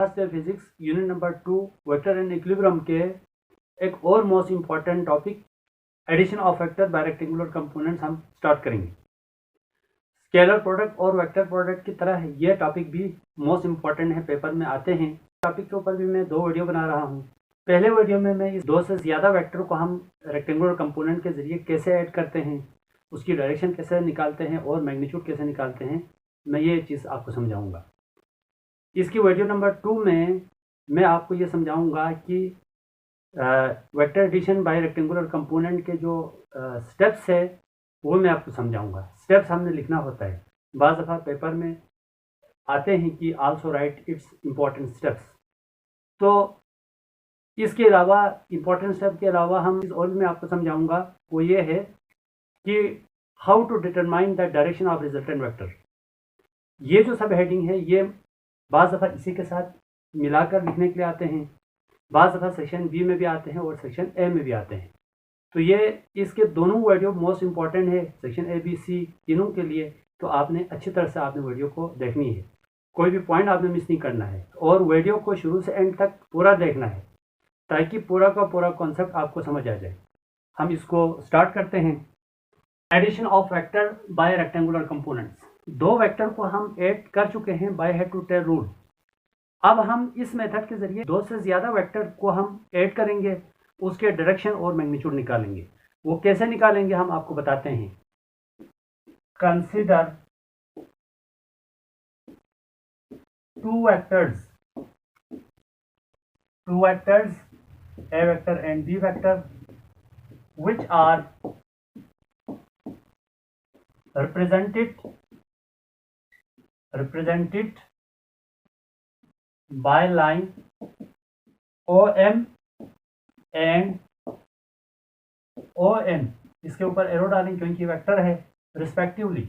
Physics unit number 2 vector and equilibrium के एक और most important topic addition of vector by rectangular components हम start करेंगे। Scalar product और वेक्टर प्रोडक्ट की तरह ये टॉपिक भी मोस्ट इम्पॉर्टेंट है, पेपर में आते हैं। टॉपिक के ऊपर भी मैं 2 वीडियो बना रहा हूँ। पहले वीडियो में मैं इस 2 से ज़्यादा वेक्टर को हम रेक्टेंगुलर कंपोनेंट के जरिए कैसे ऐड करते हैं, उसकी डायरेक्शन कैसे निकालते हैं और मैग्नीट्यूड कैसे निकालते हैं, मैं ये चीज़ आपको समझाऊंगा। इसकी वीडियो नंबर 2 में मैं आपको ये समझाऊंगा कि vector addition by rectangular component के जो स्टेप्स है वो मैं आपको समझाऊंगा। स्टेप्स हमने लिखना होता है, बाज़ दफ़ा पेपर में आते हैं कि also right it's important steps. तो इसके अलावा इम्पॉर्टेंट स्टेप के अलावा हम इस और मैं आपको समझाऊंगा वो ये है कि how to determine the direction of resultant vector. ये जो सब हेडिंग है ये बाज़ दफ़ा इसी के साथ मिलाकर लिखने के लिए आते हैं, बाज़ दफ़ा सेक्शन बी में भी आते हैं और सेक्शन ए में भी आते हैं। तो ये इसके दोनों वीडियो मोस्ट इम्पॉर्टेंट है सेक्शन ए बी सी तीनों के लिए। तो आपने अच्छी तरह से आपने वीडियो को देखनी है, कोई भी पॉइंट आपने मिस नहीं करना है और वीडियो को शुरू से एंड तक पूरा देखना है ताकि पूरा का पूरा कॉन्सेप्ट आपको समझ आ जाए। हम इसको स्टार्ट करते हैं। Addition of vector by rectangular components. 2 vector को हम ऐड कर चुके हैं by head to tail rule. अब हम इस मेथड के जरिए 2 से ज़्यादा वेक्टर को हम ऐड करेंगे, उसके डायरेक्शन और मैग्नीट्यूड निकालेंगे। वो कैसे निकालेंगे हम आपको बताते हैं। Consider 2 vectors A vector and B vector which are represented by line OM and ON। इसके ऊपर एरो डालेंगे क्योंकि वेक्टर है। रिस्पेक्टिवली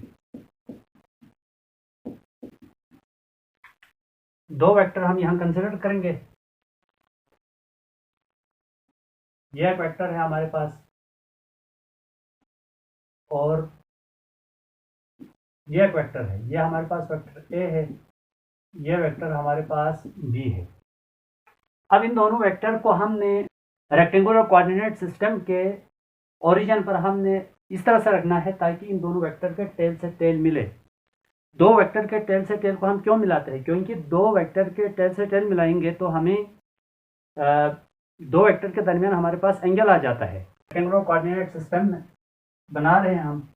2 वेक्टर हम यहां कंसिडर करेंगे। यह एक वेक्टर है हमारे पास और यह एक वेक्टर है। यह हमारे पास वेक्टर ए है, यह वेक्टर हमारे पास बी है। अब इन दोनों वेक्टर को हमने रेक्टेंगुलर कोऑर्डिनेट सिस्टम के ओरिजिन पर हमने इस तरह से रखना है ताकि इन दोनों वेक्टर के टेल से टेल मिले। 2 वेक्टर के टेल से टेल को हम क्यों मिलाते हैं? क्योंकि 2 वेक्टर के टेल से टेल मिलाएंगे तो हमें 2 वेक्टर के दरमियान हमारे पास एंगल आ जाता है। रेक्टेंगुलर कोऑर्डिनेट सिस्टम में बना रहे हैं हम।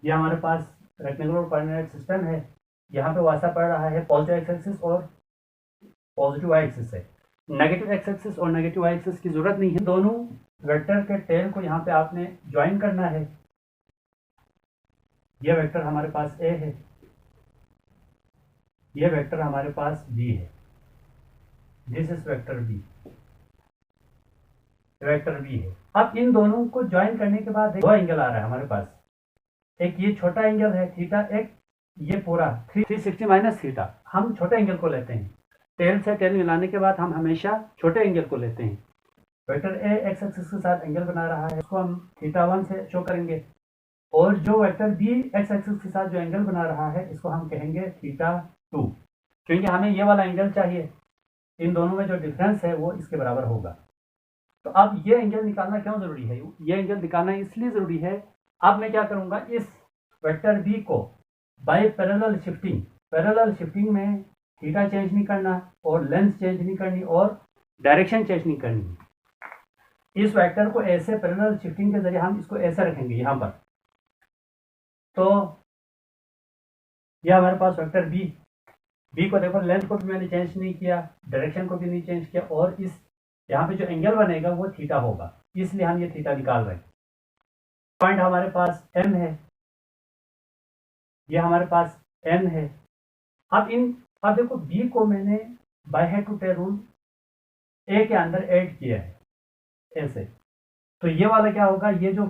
ये हमारे पास रेक्टेंगुलर कोऑर्डिनेट सिस्टम है। यहाँ पे वास्ता पड़ रहा है पॉजिटिव एक्स एक्सिस और पॉजिटिव वाई एक्सिस है। नेगेटिव एक्स एक्सिस और नेगेटिव वाई एक्सिस की जरूरत नहीं है। दोनों वेक्टर के टेल को यहाँ पे आपने ज्वाइन करना है। यह वेक्टर हमारे पास ए है, यह वेक्टर हमारे पास बी है। This is vector B, vector B है। अब इन दोनों को ज्वाइन करने के बाद 2 एंगल आ रहा है हमारे पास। एक ये छोटा एंगल है थीटा, एक ये पूरा 360 माइनस थीटा। हम छोटे एंगल को लेते हैं। टेल से टेल मिलाने के बाद हम हमेशा छोटे एंगल को लेते हैं। वेक्टर ए एक्स एक्सिस के साथ एंगल बना रहा है, उसको हम θ1 से शो करेंगे। और जो वेक्टर बी एक्स एक्सिस के साथ जो एंगल बना रहा है इसको हम कहेंगे θ2, क्योंकि हमें ये वाला एंगल चाहिए। इन दोनों में जो डिफरेंस है वो इसके बराबर होगा। तो अब ये एंगल निकालना क्यों जरूरी है? ये एंगल निकालना इसलिए जरूरी है। अब मैं क्या करूंगा, इस वेक्टर बी को बाय पैरेलल शिफ्टिंग में थीटा चेंज नहीं करना और लेंथ चेंज नहीं करनी और डायरेक्शन चेंज नहीं करनी। इस वेक्टर को ऐसे पैरेलल शिफ्टिंग के जरिए हम इसको ऐसे रखेंगे यहाँ पर। तो यह हमारे पास वेक्टर बी को देखो, लेंथ को भी मैंने चेंज नहीं किया, डायरेक्शन को भी नहीं चेंज किया और इस यहाँ पे जो एंगल बनेगा वो थीटा होगा, इसलिए हम ये थीटा निकाल रहे हैं। पॉइंट हमारे पास एम है, ये हमारे पास एम है। अब देखो बी को मैंने by head to tail rule A के अंदर ऐड किया है ऐसे। तो ये वाला क्या होगा, ये जो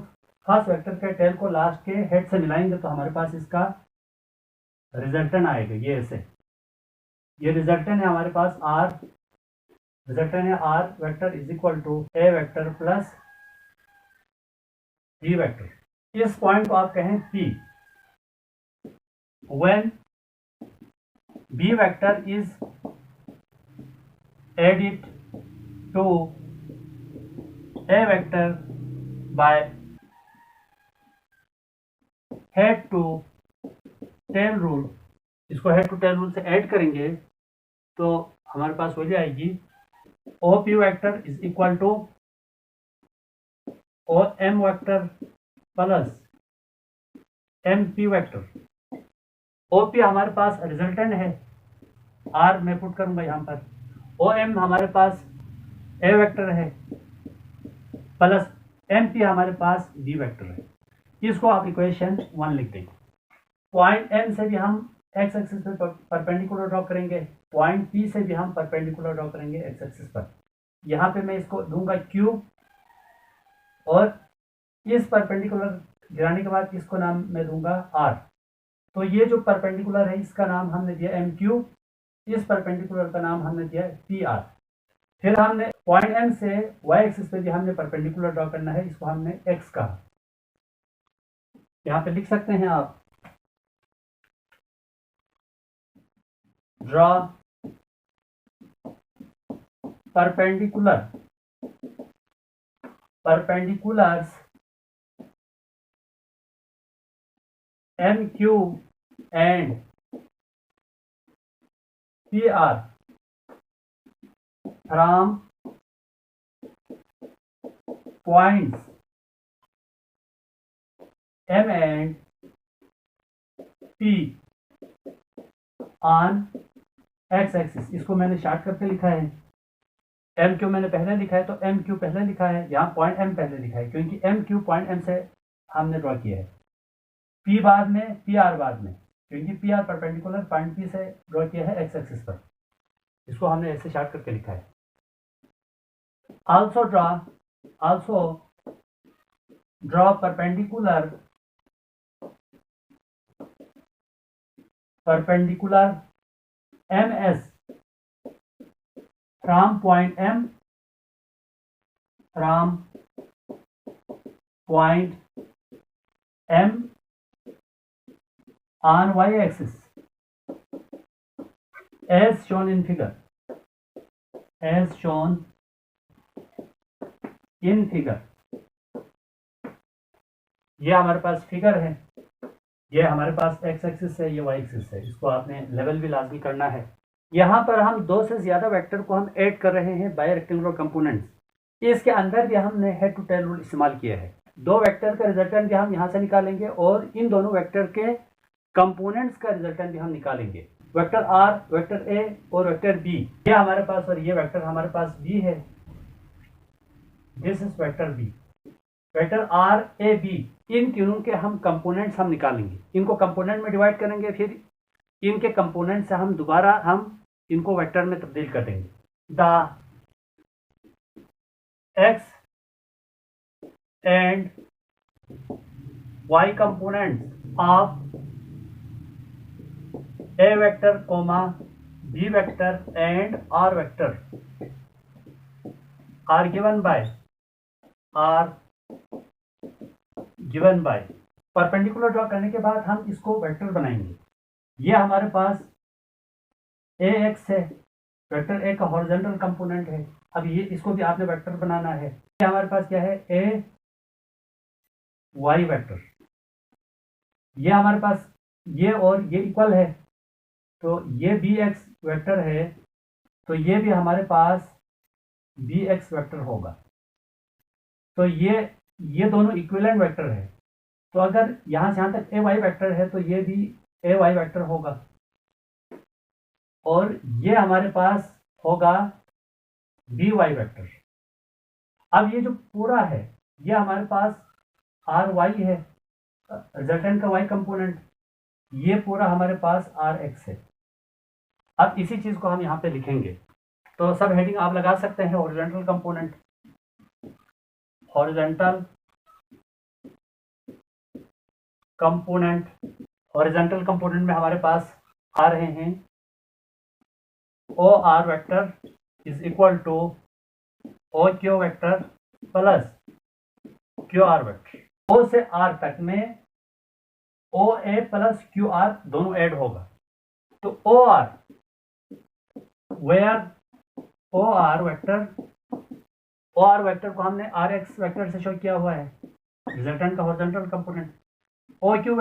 फर्स्ट वेक्टर के टेल को लास्ट के हेड से मिलाएंगे तो हमारे पास इसका रिजल्टेंट आएगा। ये ऐसे, ये रिजल्टेंट है हमारे पास आर। रिजल्टेंट है R vector is equal to A vector plus B vector. इस पॉइंट को आप कहें P. When B vector is add it to a vector by head to tail rule। इसको हेड टू टेल रूल से add करेंगे तो हमारे पास वैल्यू आएगी OP vector is equal to OM vector plus MP vector. OP हमारे पास resultant है, R मैं पुट करूंगा यहाँ पर, OM हमारे पास A वेक्टर है प्लस MP हमारे पास B वेक्टर है। इसको आप इक्वेशन 1 लिख देंगे। पॉइंट M से भी हम एक्स एक्सिस पर परपेंडिकुलर ड्रॉ करेंगे, पॉइंट P से भी हम परपेंडिकुलर ड्रॉ करेंगे एक्स एक्सिस पर। यहाँ पे मैं इसको दूंगा Q और इस परपेंडिकुलर गिराने के बाद इसको नाम मैं दूंगा R। तो ये जो परपेंडिकुलर है इसका नाम हमने दिया MQ, इस परपेंडिकुलर का नाम हमने दिया PR। फिर हमने पॉइंट M से y एक्सिस पे भी हमने परपेंडिकुलर ड्रॉ करना है, इसको हमने X कहा। यहाँ पे लिख सकते हैं आप, draw perpendiculars MQ and PR from points M and P on x axis. इसको मैंने शार्ट करके लिखा है, एम क्यू मैंने पहले लिखा है तो एम क्यू पहले लिखा है, यहाँ पॉइंट एम पहले लिखा है क्योंकि एम क्यू पॉइंट एम से हमने ड्रॉ किया है, पी बाद में, पी आर बाद में, क्योंकि P R perpendicular point P से ड्रॉ किया है एक्स एक्सिस पर। इसको हमने ऐसे शार्ट करके लिखा है। Also draw perpendicular MS from point M on y axis as shown in figure। ये हमारे पास फिगर है, ये हमारे पास एक्स एक्सिस है, ये वाई एक्सिस है। इसको आपने लेवल भी लाजमी करना है। यहाँ पर हम दो से ज़्यादा वेक्टर को हम ऐड कर रहे हैं बाय रेक्टेंगुलर कंपोनेंट्स। इसके अंदर भी हमने हेड टू टेल रूल इस्तेमाल किया है। दो वेक्टर का रिजल्टेंट भी हम यहाँ से निकालेंगे और इन दोनों वेक्टर के कंपोनेंट्स का रिजल्टेंट भी हम निकालेंगे। वेक्टर R, वेक्टर A और वेक्टर B, ये हमारे पास, और ये वेक्टर हमारे पास B है, this is vector B। Vector R, A, B, इन तीनों के हम कंपोनेंट्स हम निकालेंगे, इनको कंपोनेंट में डिवाइड करेंगे, फिर इनके कंपोनेंट से हम दोबारा हम इनको वेक्टर में तब्दील कर देंगे। The X and Y components of A vector comma B vector and R vector are given by perpendicular draw करने के बाद हम इसको वेक्टर बनाएंगे। ये हमारे पास AX है, वेक्टर A का हॉरिजॉन्टल कंपोनेंट है। अब ये इसको भी आपने वेक्टर बनाना है। ये हमारे पास क्या है, AY वेक्टर। ये हमारे पास ये और ये इक्वल है, तो ये BX वेक्टर है, तो ये भी हमारे पास BX वेक्टर होगा। तो ये दोनों इक्विवेलेंट वेक्टर है। तो अगर यहाँ से यहाँ तक AY वेक्टर है तो ये भी AY वेक्टर होगा, और ये हमारे पास होगा BY वेक्टर। अब ये जो पूरा है ये हमारे पास RY है, रिजल्टेंट का Y कंपोनेंट, ये पूरा हमारे पास RX है। अब इसी चीज को हम यहाँ पे लिखेंगे, तो सब हेडिंग आप लगा सकते हैं। हॉरिजॉन्टल कंपोनेंट, हॉरिजॉन्टल कंपोनेंट में हमारे पास आ रहे हैं OR vector is equal to OQ vector plus QR vector. O से R तक में OA प्लस QR दोनों ऐड होगा। तो OR where O R vector को हमने आर एक्स वेक्टर से शो किया हुआ है, रिजल्टेंट का horizontal component. O Q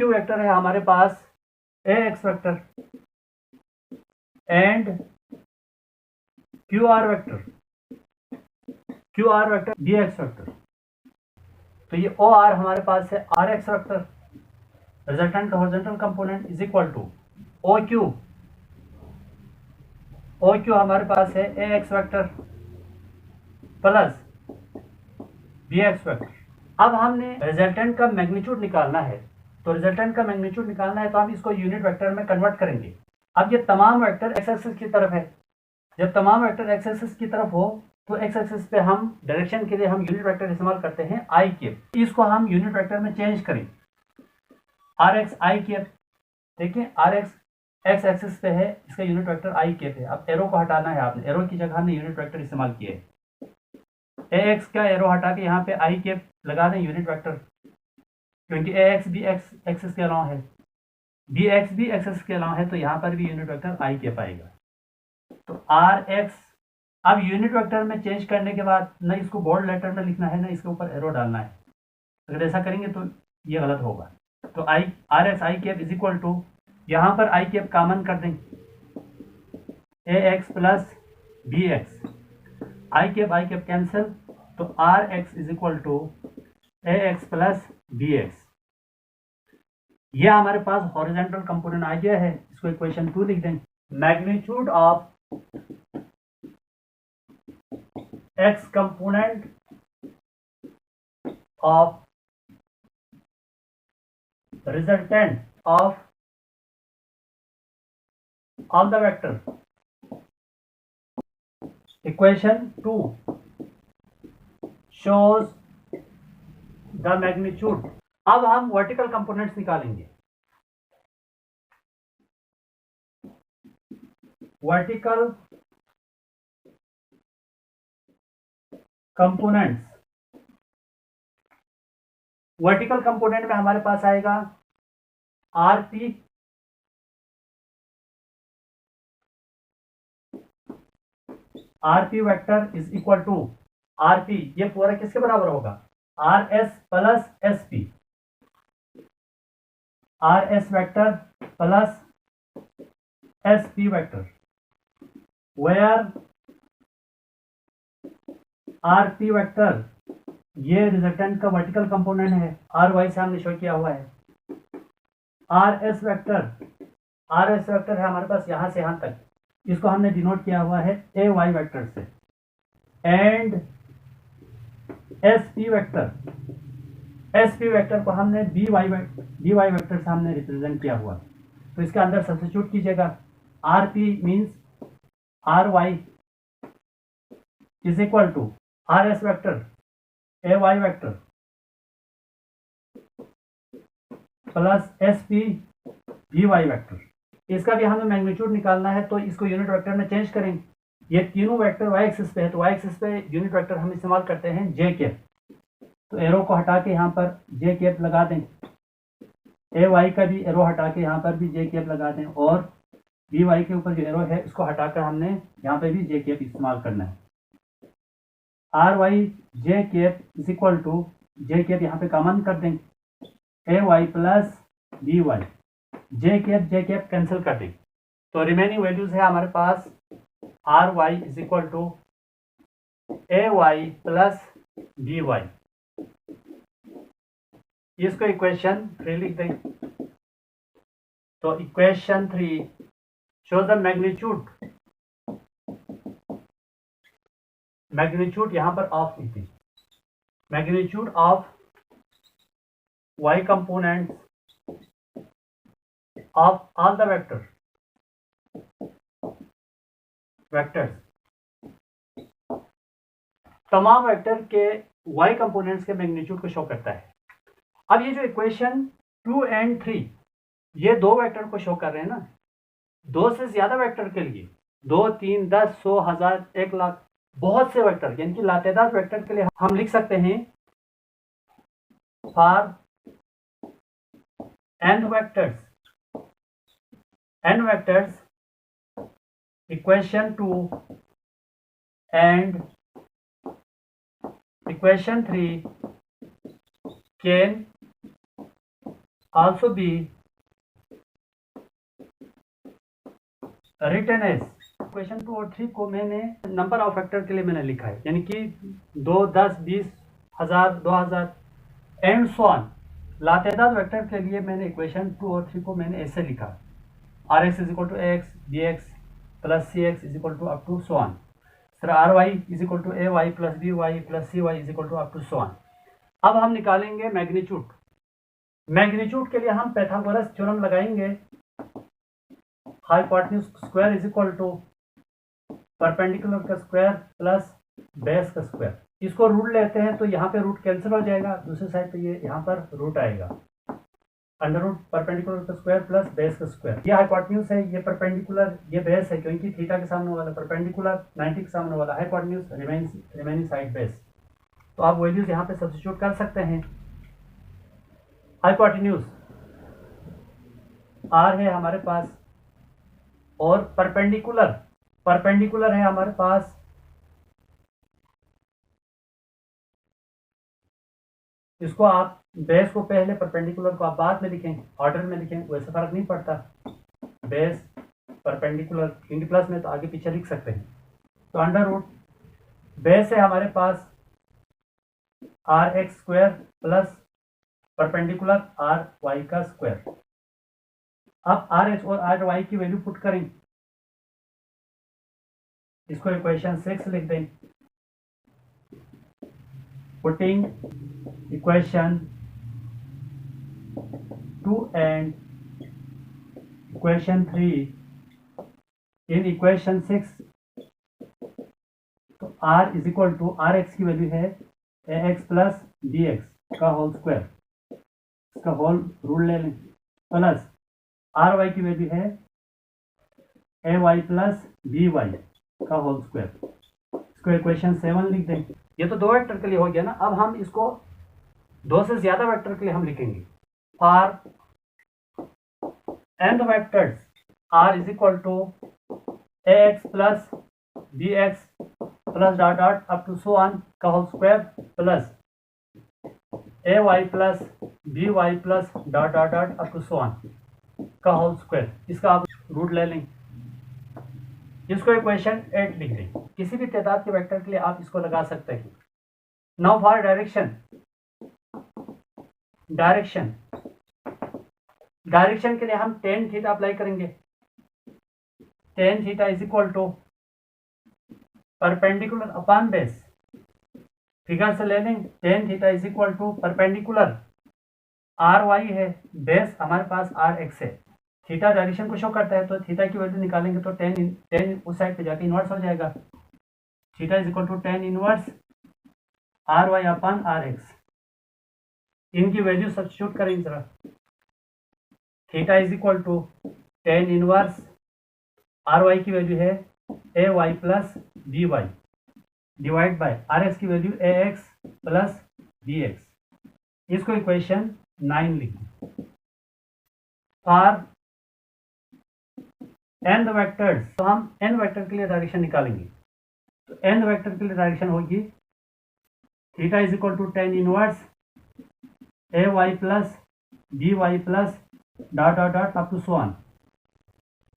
vector है हमारे पास A X vector and Q R vector B X vector. तो ये ओ आर हमारे पास है आर एक्स वेक्टर, रिजल्टेंट का horizontal component is equal to O Q हमारे पास है A X vector plus B X vector. अब हमने रिजल्टेंट का मैग्नीट्यूड निकालना है, तो रिजल्टेंट का मैग्नीट्यूड निकालना है तो हम इसको यूनिट वेक्टर में कन्वर्ट करेंगे। अब ये तमाम वेक्टर एक्स एक्सिस की तरफ है, जब तमाम वेक्टर एक्स एक्सिस की तरफ हो तो एक्स एक्सिस पे हम डायरेक्शन के लिए हम यूनिट वेक्टर इस्तेमाल करते हैं आई कैप। इसको हम यूनिट वेक्टर में चेंज करें, आर एक्स आई कैप। देखिए आर एक्स एक्स एक्सिस पे है, इसका यूनिट वेक्टर आई कैप है। अब एरो को हटाना है आपने, एरो की जगह हमने यूनिट वेक्टर इस्तेमाल किए है। ए एक्स का एरो हटा के यहाँ पे आई कैप लगा दें यूनिट वेक्टर, क्योंकि ए एक्स भी एक्स एक्सिस के अलावा है, बी एक्स भी एक्सिस के अलावा है, तो यहाँ पर भी यूनिट वेक्टर आई कैप आएगा। तो आर एक्स अब यूनिट वेक्टर में चेंज करने के बाद न इसको बोल्ड लेटर में लिखना है, ना इसके ऊपर एरो डालना है। अगर ऐसा करेंगे तो ये गलत होगा। तो i R x i cap is equal to, यहाँ पर आई कैप कॉमन कर दें, A x plus B x, i cap cancel, तो R x is equal to A x plus B x. यह हमारे पास हॉरिजॉन्टल कंपोनेंट आ गया है, इसको इक्वेशन 2 लिख दें। Magnitude of x component of resultant of all the vector, equation 2 shows the magnitude। अब हम वर्टिकल कंपोनेंट्स निकालेंगे। वर्टिकल कंपोनेंट्स, वर्टिकल कंपोनेंट में हमारे पास आएगा R P vector is equal to R P, ये पूरा किसके बराबर होगा, R S plus S P, R S vector plus S P vector, where R P vector ये रिजल्टेंट का वर्टिकल कंपोनेंट है, आर वाई से हमने शो किया हुआ है। आर एस वेक्टर है हमारे पास यहाँ से यहाँ तक, इसको हमने डिनोट किया हुआ है ए वाई वेक्टर से। एंड एस पी वेक्टर को हमने बी वाई वेक्टर से हमने रिप्रेजेंट किया हुआ, तो इसके अंदर सब्स्टिट्यूट कीजिएगा। R P means R Y is equal to R S vector A Y vector plus S P B Y vector. इसका भी हमें मैग्नीट्यूड निकालना है, तो इसको यूनिट वेक्टर में चेंज करेंगे। ये तीनों वेक्टर वाई एक्सिस पे है, तो वाई एक्सिस पे यूनिट वेक्टर हम इस्तेमाल करते हैं जे कैप। तो एरो को हटा के यहाँ पर जे कैप लगा दें, ए वाई का भी एरो हटा के यहाँ पर भी जे कैप लगा दें, और बी वाई के ऊपर जो एरो है उसको हटाकर हमने यहाँ पे भी जे कैप इस्तेमाल करना है। R Y J cap is equal to, J cap यहाँ पे कॉमन कर दें, A Y plus B Y, J cap cancel कर दें, तो रिमेनिंग वैल्यूज है हमारे पास R Y is equal to A Y plus B Y. इसको इक्वेशन 3 लिख दें। तो इक्वेशन 3 शो द मैग्नीट्यूड यहाँ पर ऑफ लिख दें, magnitude of y components of all the vectors, तमाम वेक्टर के y कंपोनेंट्स के मैग्नीट्यूड को शो करता है। अब ये जो इक्वेशन 2 and 3 ये दो वेक्टर को शो कर रहे हैं ना, दो से ज्यादा वेक्टर के लिए, 2, 3, 10, 100, 1000, 1 लाख, बहुत से वेक्टर यानी कि लातेदार वेक्टर के लिए हम लिख सकते हैं for n vectors equation 2 and equation 3 can also be written as equation 2 और 3 को मैंने नंबर ऑफ फैक्टर के लिए मैंने लिखा है, यानी कि 2, 10, 20, 1000, 2000 एंड सो ऑन। लातेदार वेक्टर के लिए मैंने इक्वेशन 2 और 3 को मैंने ऐसे लिखा, R x is equal to x B x plus C x is equal to up to so on. Sir R Y is equal to A Y plus B Y plus C y is equal to up to so on. अब हम निकालेंगे magnitude. Magnitude के लिए हम Pythagoras theorem लगाएंगे, hypotenuse square is equal to perpendicular का square plus base का square. इसको रूट लेते हैं तो यहाँ पे रूट कैंसिल हो जाएगा, दूसरी साइड पे ये यहाँ पर रूट आएगा, अंडर रूट परपेंडिकुलर का स्क्वायर प्लस बेस का स्क्वायर। ये हाइपोटेन्यूज है, ये परपेंडिकुलर, ये बेस है, क्योंकि थीटा के सामने वाला परपेंडिकुलर, 90 के सामने वाला हाइपोटेन्यूज, रिमेनिंग साइड बेस। तो आप वैल्यूज यहाँ पे सब्स्टिट्यूट कर सकते हैं। हाइपोटेन्यूज आर है हमारे पास और परपेंडिकुलर है हमारे पास इसको आप बेस को पहले, परपेंडिकुलर को आप बाद में लिखें, ऑर्डर में लिखें, वैसे फर्क नहीं पड़ता। बेस परपेंडिकुलर क्योंकि प्लस में तो आगे पीछे लिख सकते हैं। तो अंडर रूट बेस है हमारे पास R X square plus perpendicular R Y का स्क्वायर। अब आर एक्स और आर वाई की वैल्यू पुट करें, इसको इक्वेशन 6 लिख दें। Putting equation 2 and equation 3 in equation 6, तो r is equal to R X की वैल्यू है A x plus B X का होल स्क्वायर, इसका होल रूट ले लें, प्लस आर वाई की वैल्यू है A Y plus B Y का होल स्क्वायर। इसको इक्वेशन 7 लिख दें। ये तो दो वेक्टर के लिए हो गया ना। अब हम इसको दो से ज्यादा वेक्टर के लिए हम लिखेंगे। For n vectors r is equal to A x plus B x plus dot dot up to so on का whole square plus A Y plus B Y plus dot dot dot up to so on का whole square. इसका आप root ले लें, इसको equation 8 लिख दें। किसी भी तादाद के वेक्टर के लिए आप इसको लगा सकते हैं। नाउ फॉर डायरेक्शन के लिए हम टेन थीटा अप्लाई करेंगे। Tan theta is equal to perpendicular upon base, figure से ले लें। Tan theta is equal to perpendicular R Y है, बेस हमारे पास आर एक्स है। थीटा डायरेक्शन को शो करता है, तो थीटा की वैल्यू निकालेंगे तो टेन उस साइड पे जाके इन्वर्स हो जाएगा। Theta is equal to tan inverse R Y upon R X. इनकी वैल्यू सब्स्टिट्यूट करेंगे जरा। Theta is equal to tan inverse R Y की वैल्यू है A Y plus B Y divide by R X की value A x plus B X. इसको equation 9 लिखें। For n vectors, तो हम n वेक्टर के लिए डायरेक्शन निकालेंगे। तो n वेक्टर के लिए डायरेक्शन होगी theta is equal to tan inverse A Y plus B Y plus dot dot dot up to so on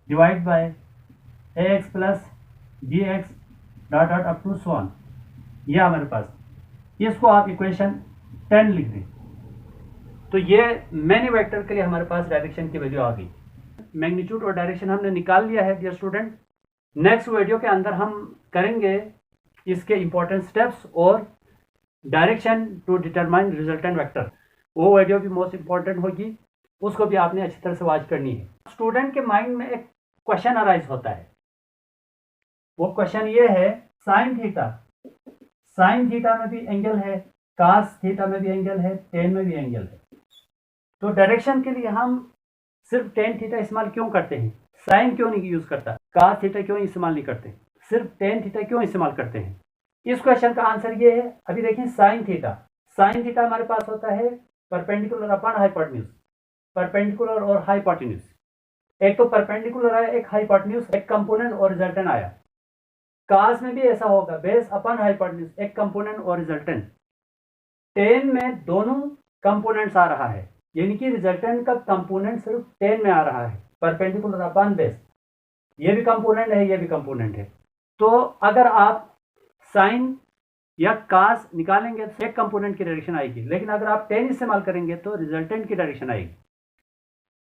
divide by A x plus B X dot dot up to so on. ये हमारे पास, इसको आप equation 10 लिख दें। तो ये many vector के लिए हमारे पास डायरेक्शन की वैल्यू आ गई। मैग्नीट्यूड और डायरेक्शन हमने निकाल लिया है डियर स्टूडेंट। नेक्स्ट वीडियो के अंदर हम करेंगे इसके इंपॉर्टेंट स्टेप्स और direction to determine resultant vector. वो वीडियो भी मोस्ट इंपॉर्टेंट होगी, उसको भी आपने अच्छी तरह से वॉच करनी है। स्टूडेंट के माइंड में एक क्वेश्चन अराइज होता है, वो क्वेश्चन ये है साइन थीटा में भी एंगल है, कास थीटा में भी एंगल है, टेन में भी एंगल है। तो डायरेक्शन के लिए हम सिर्फ टेन थीटा इस्तेमाल क्यों करते हैं, साइन क्यों नहीं यूज करता, कास थीटा क्यों इस्तेमाल नहीं करते, सिर्फ टेन थीटा क्यों इस्तेमाल करते हैं? इस क्वेश्चन का आंसर ये है। अभी देखिए साइन थीटा हमारे पास होता है परपेंडिकुलर अपॉन हाइपोटेन्यूज, परपेंडिकुलर और हाइपोटेन्यूज। एक तो परपेंडिकुलर आया, एक हाइपोटेन्यूज, एक कंपोनेंट और रिजल्टेंट आया। कास में भी ऐसा होगा, बेस अपन हाइपोटेन्यूज, एक कंपोनेंट और रिजल्टेंट। टेन में दोनों कंपोनेंट्स आ रहा है, यानी कि रिजल्टेंट का कंपोनेंट सिर्फ टेन में आ रहा है, परपेंडिकुलर अपन बेस। ये भी कंपोनेंट है, ये भी कंपोनेंट है। तो अगर आप साइन या कास निकालेंगे तो एक कंपोनेंट की डायरेक्शन आएगी, लेकिन अगर आप टेन इस्तेमाल करेंगे तो रिजल्टेंट की डायरेक्शन आएगी।